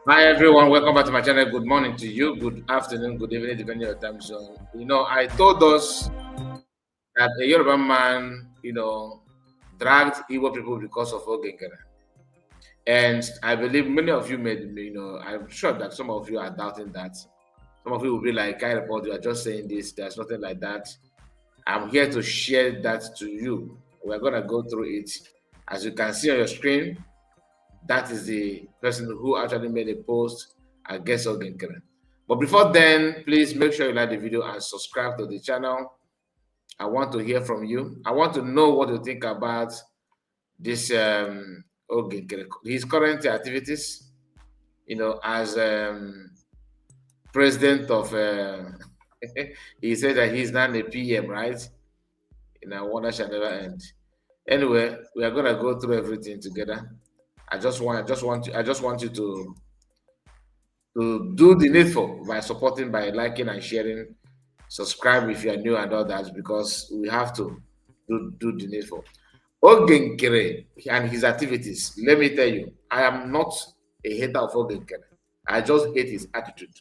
Hi everyone, welcome back to my channel. Good morning to you, good afternoon, good evening, depending on your time zone. I told us that a Yoruba man, dragged Igbo people because of Nkere. And I believe many of you I'm sure that some of you are doubting that. Some of you will be like, I report, you are just saying this, there's nothing like that. I'm here to share that to you. We're gonna go through it. As you can see on your screen, that is the person who actually made a post against Nkere. But before then, please make sure you like the video and subscribe to the channel. I want to hear from you. I want to know what you think about this Nkere, his current activities, as president of, he said that he's not a PM, right? Wonder shall never end. Anyway, we are gonna go through everything together. I just want you to do the needful by supporting, by liking and sharing. Subscribe if you are new and all that, because we have to do the needful. Nkere and his activities. Let me tell you, I am not a hater of Nkere. I just hate his attitude.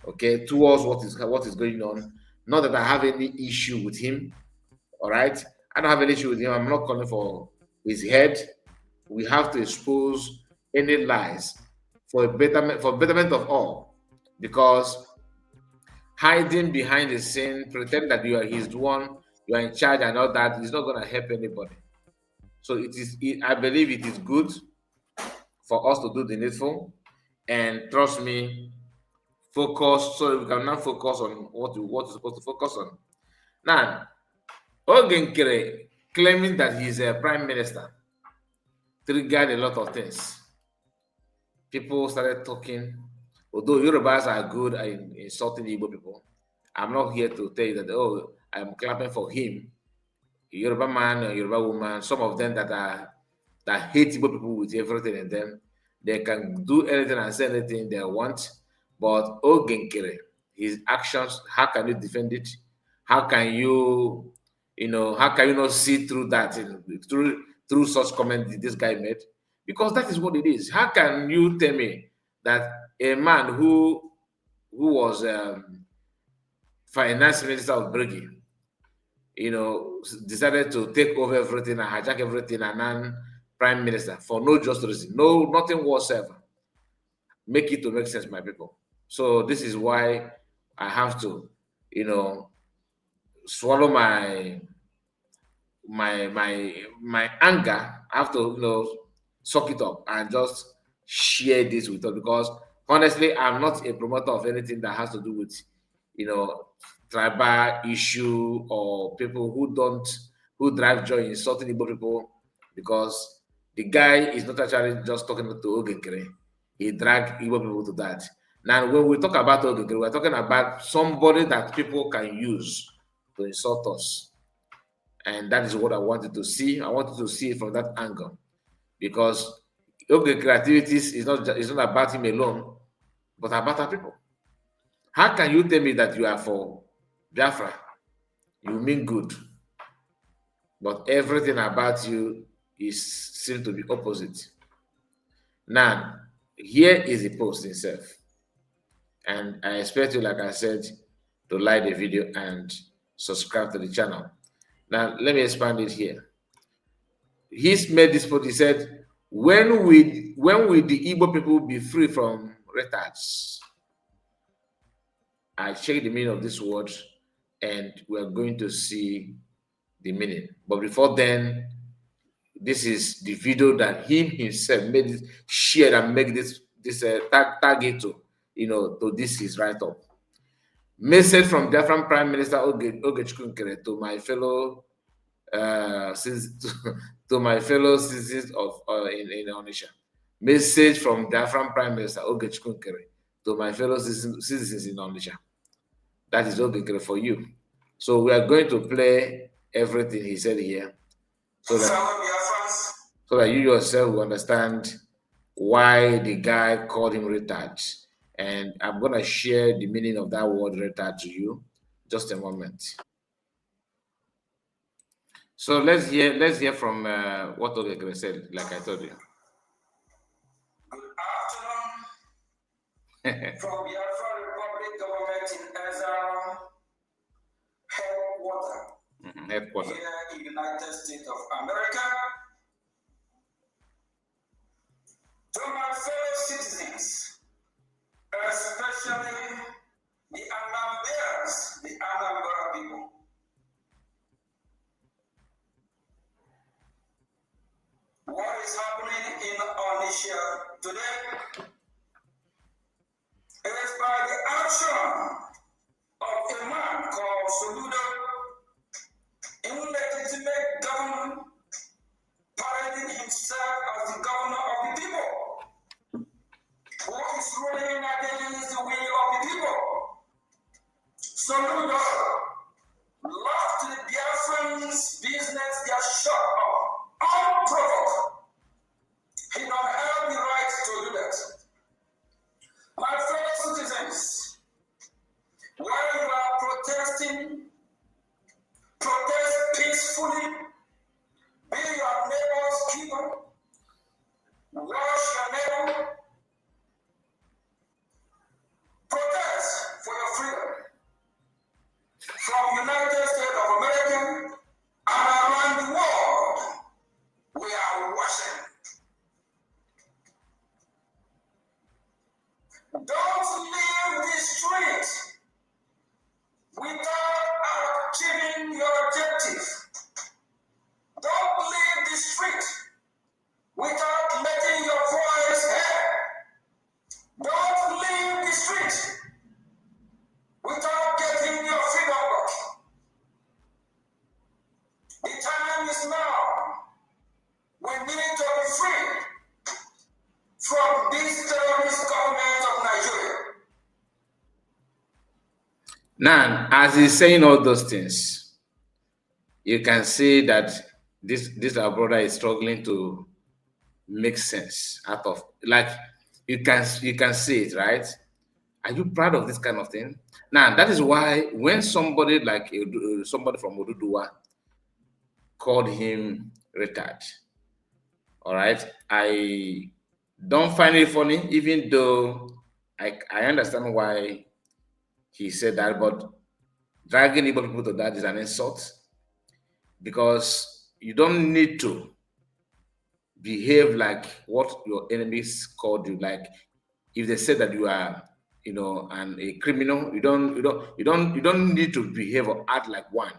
Okay, towards what is going on. Not that I have any issue with him. All right, I don't have any issue with him. I'm not calling for his head. We have to expose any lies for betterment of all, because hiding behind the scene, pretend that you are his one, you are in charge and all that is not going to help anybody. So I believe it is good for us to do the needful, and trust me, focus so we can now focus on what we're supposed to focus on. Now, Nkere claiming that he's a prime minister triggered a lot of things. People started talking. Although Yorubas are good at insulting Igbo people, I'm not here to tell you that, oh, I'm clapping for him. Yoruba man or Yoruba woman, some of them that hate Igbo people with everything in them, they can do anything and say anything they want. But Nkere, his actions, how can you defend it? How can how can you not see through that, through such comment this guy made? Because that is what it is. How can you tell me that a man who was finance minister of Brigi, decided to take over everything and hijack everything and then prime minister for no just reason, no nothing whatsoever? Make it to make sense, my people. So this is why I have to, swallow my anger. I have to, suck it up and just share this with us, because honestly, I'm not a promoter of anything that has to do with, you know, tribal issue or people who drive joy insulting Igbo people, because the guy is not actually just talking to Nkere. He dragged Igbo people to that. Now, when we talk about Nkere, we're talking about somebody that people can use to insult us. And that is what I wanted to see. I wanted to see it from that angle, because creativities is not about him alone, but about our people. How can you tell me that you are for Biafra? You mean good, but everything about you seems to be opposite. Now, here is the post itself, and I expect you, like I said, to like the video and subscribe to the channel. Now, let me expand it here. He's made this point. He said, when will the Igbo people be free from retards? I checked the meaning of this word, and we're going to see the meaning. But before then, this is the video that him himself made it, shared and make this tag it to, to this his write-up. Message from different Prime Minister Ogechukwu Nkere to my fellow to my fellow citizens of in Onisha. Message from Biafran Prime Minister Ogechukwu Nkere to my fellow citizens in Onisha. That is Nkere for you. So we are going to play everything he said here, so that you yourself will understand why the guy called him retard. And I'm gonna share the meaning of that word retard to you. Just a moment. So let's hear from what Nkere said, like I told you. Good afternoon, from Biafra Republic government in Ezra headquarters here in the United States of America. To my fellow citizens, especially the Anamberas, the Anambra people, what is happening in Onisha today is by the action of a man called Soludo, illegitimate government, parading himself as the governor of the people, who is ruling against the will of the people. Soludo left the Biafrans' business just shut up, unprovoked. He don't have the right to do that. My fellow citizens, while you are protesting, protest peacefully, be your neighbor's keeper, wash your neighbor, protest for your freedom. From United States of America and around the world, we are watching. Don't leave the street without achieving your objective. Don't leave the street without letting your voice heard. Don't leave the street without getting your freedom back. The time is now. We need to be free from this terrorist government of Nigeria. Now, as he's saying all those things, you can see that this our brother is struggling to make sense out of, like, you can see it, right? Are you proud of this kind of thing? Now, that is why when somebody like somebody from Oduduwa called him retard, all right, I don't find it funny, even though I understand why he said that, but dragging Igbo people to that is an insult, because you don't need to behave like what your enemies called you. Like, if they say that you are, a criminal, you don't need to behave or act like one.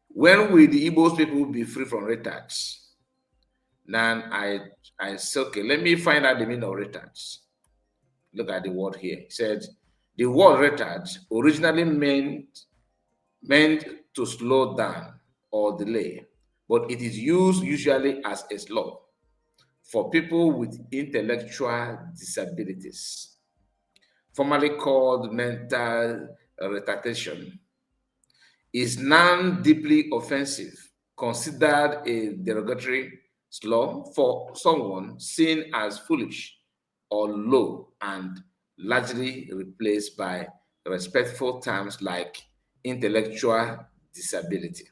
When will the Igbos people be free from retards? Then I say, okay, let me find out the meaning of retards. Look at the word here. It said the word retard originally meant to slow down or delay, but it is used usually as a slur for people with intellectual disabilities, formerly called mental retardation, is now deeply offensive, considered a derogatory slur for someone seen as foolish or low, and largely replaced by respectful terms like intellectual disability.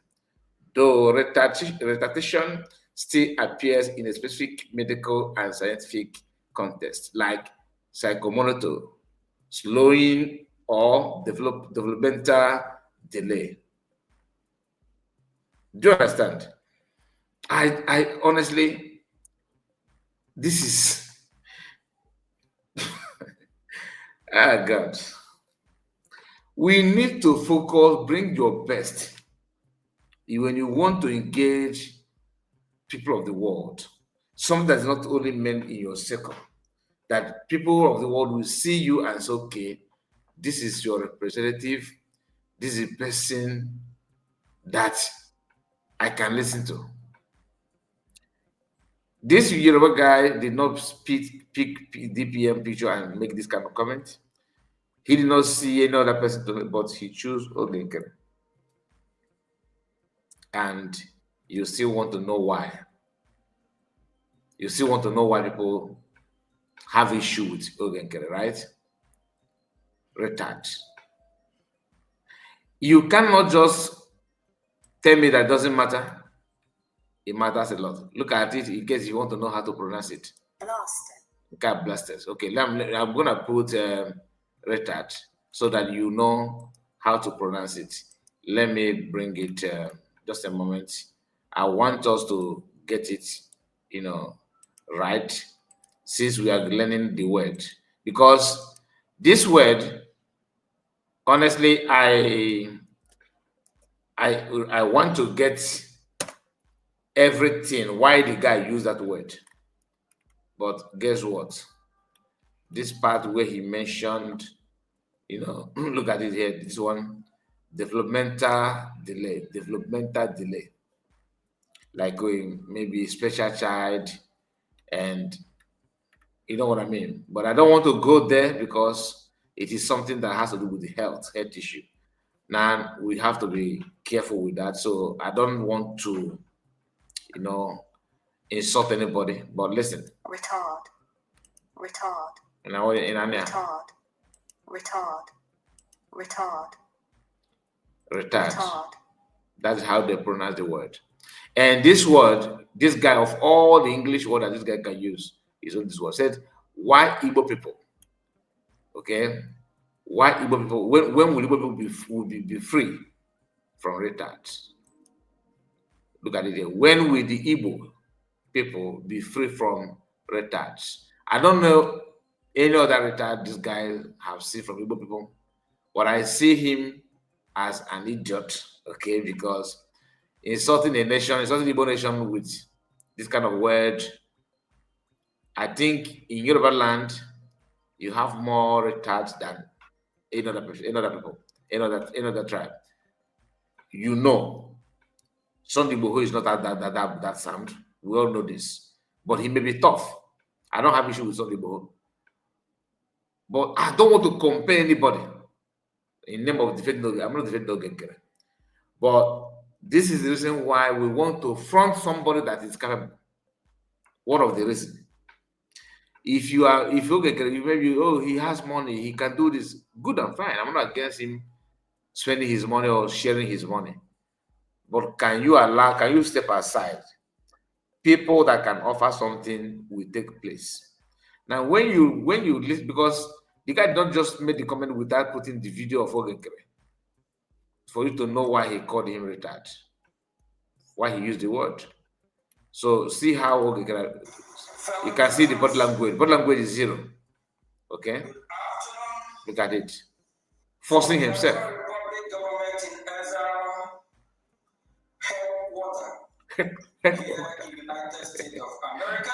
Though retardation still appears in a specific medical and scientific context, like psychomotor, slowing, or developmental delay. Do you understand? I honestly, this is, ah, God. We need to focus, bring your best when you want to engage people of the world. Something that's not only meant in your circle, that people of the world will see you and say, okay, this is your representative, this is a person that I can listen to. This Yoruba guy did not pick DPM picture and make this kind of comment. He did not see any other person to it, but he chose Nkere. And you still want to know why. You still want to know why people have issue with Nkere, right? Retard. You cannot just tell me that doesn't matter. It matters a lot. Look at it in case you want to know how to pronounce it. Lost. God blasters. Okay, I'm gonna put retard so that you know how to pronounce it. Let me bring it just a moment. I want us to get it, you know, right, since we are learning the word. Because this word, honestly, I want to get everything why the guy used that word. But guess what? This part where he mentioned, look at it here. This one, developmental delay, like going maybe special child, and you know what I mean. But I don't want to go there because it is something that has to do with the health issue. Now we have to be careful with that. So I don't want to, you know, insult anybody. But listen, retard, and I in Anya, retard. That's how they pronounce the word. And this word, this guy, of all the English word that this guy can use, is on this word. Said, why Igbo people? Okay, why Igbo people? When will Igbo people be free from retards? Look at it here. When will the Igbo people be free from retards? I don't know any other retard this guy have seen from Igbo people, but I see him as an idiot. Okay, because insulting a nation, insulting the Igbo nation with this kind of word. I think in Yoruba land, you have more retards than any other tribe. You know, some people who is not that sound. We all know this, but he may be tough. I don't have issue with some people, but I don't want to compare anybody in name of defending. I'm not defending Nkere, but this is the reason why we want to front somebody that is capable. One of the reasons. If you maybe, oh, he has money, he can do this, good and fine. I'm not against him spending his money or sharing his money. But can you step aside? People that can offer something will take place. Now, when you listen, because the guy don't just make the comment without putting the video of Nkere, for you to know why he called him retard, why he used the word. So see how Nkere, you can see the body language. Body language is zero. Okay? Look at it. Forcing himself. United States of America.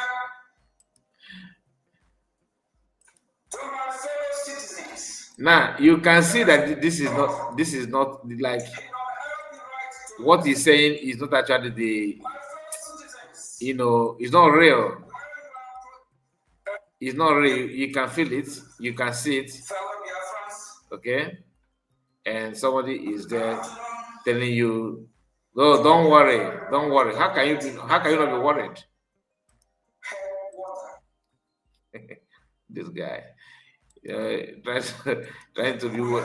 To my fellow citizens. Now you can see that this is not like what he's saying is not actually it's not real. It's not real. You can feel it, you can see it. Okay, and somebody is there telling you, "No, don't worry, don't worry." How can you not be worried? This guy, trying to be what?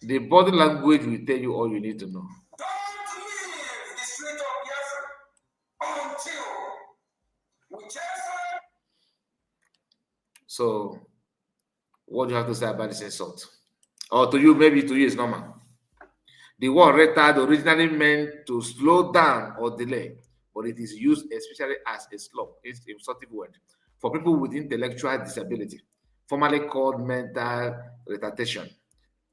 The body language will tell you all you need to know. Don't leave the street of Biafra until we just. So, what do you have to say about this insult? Or to you, maybe to you it's normal. The word retard originally meant to slow down or delay, but it is used especially as a slow, insultive word for people with intellectual disability, formerly called mental retardation.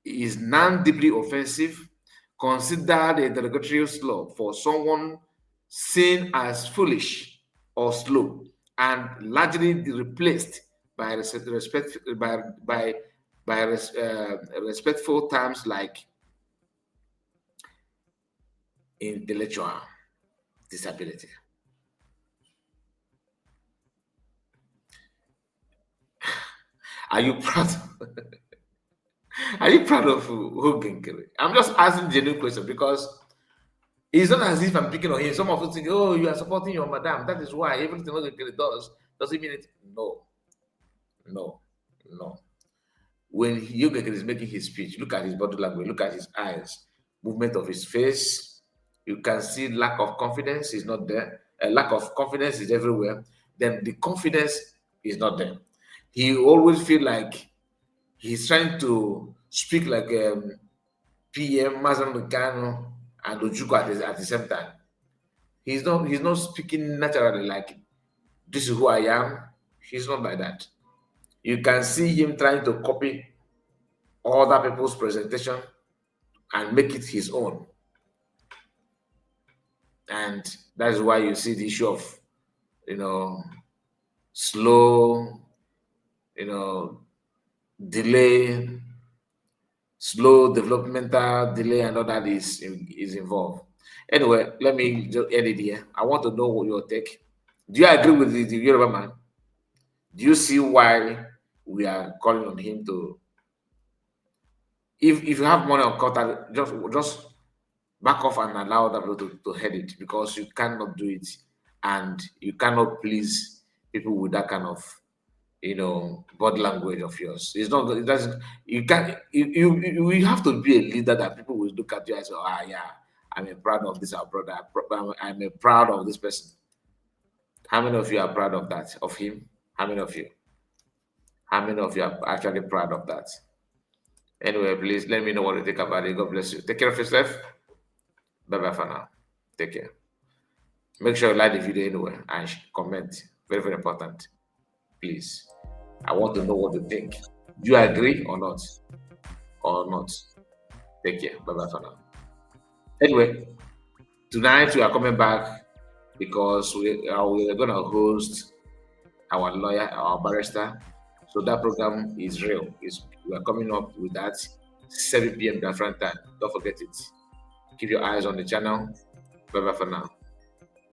It is non-deeply offensive, considered a derogatory slur for someone seen as foolish or slow, and largely replaced by respectful terms like intellectual disability. Are you proud? Are you proud of Nkere? I'm just asking genuine question because it's not as if I'm picking on him. Some of us think, oh, you are supporting your madam. That is why everything Nkere doesn't mean it. No, no, no. When Nkere is making his speech, look at his body language, look at his eyes, movement of his face. You can see lack of confidence is not there. a lack of confidence is everywhere, then the confidence is not there. He always feel like he's trying to speak like PM Mazan Mekano and Ojuko at the same time. He's not speaking naturally like this is who I am. He's not like that. You can see him trying to copy other people's presentation and make it his own. And that's why you see the issue of, you know, slow, you know, delay, slow developmental delay, and all that is involved. Anyway, let me just end it here. I want to know what your take. Do you agree with the Yoruba man? Do you see why we are calling on him to? If you have money on quota, just back off and allow other people to head it, because you cannot do it, and you cannot please people with that kind of, you know, body language of yours. It's not. It doesn't. You can. You have to be a leader that people will look at you and say, "Ah, yeah, I'm proud of this, our brother. I'm proud of this person." How many of you are proud of that, of him? How many of you? How many of you are actually proud of that? Anyway, please let me know what you think about it. God bless you. Take care of yourself. Bye bye for now. Take care. Make sure you like the video anyway and comment. Very, very important. Please. I want to know what you think. Do you agree or not? Or not? Take care. Bye bye for now. Anyway, tonight we are coming back because we are going to host our lawyer, our barrister. So that program is real. We are coming up with that 7 p.m. different time. Don't forget it. Keep your eyes on the channel. Bye bye for now.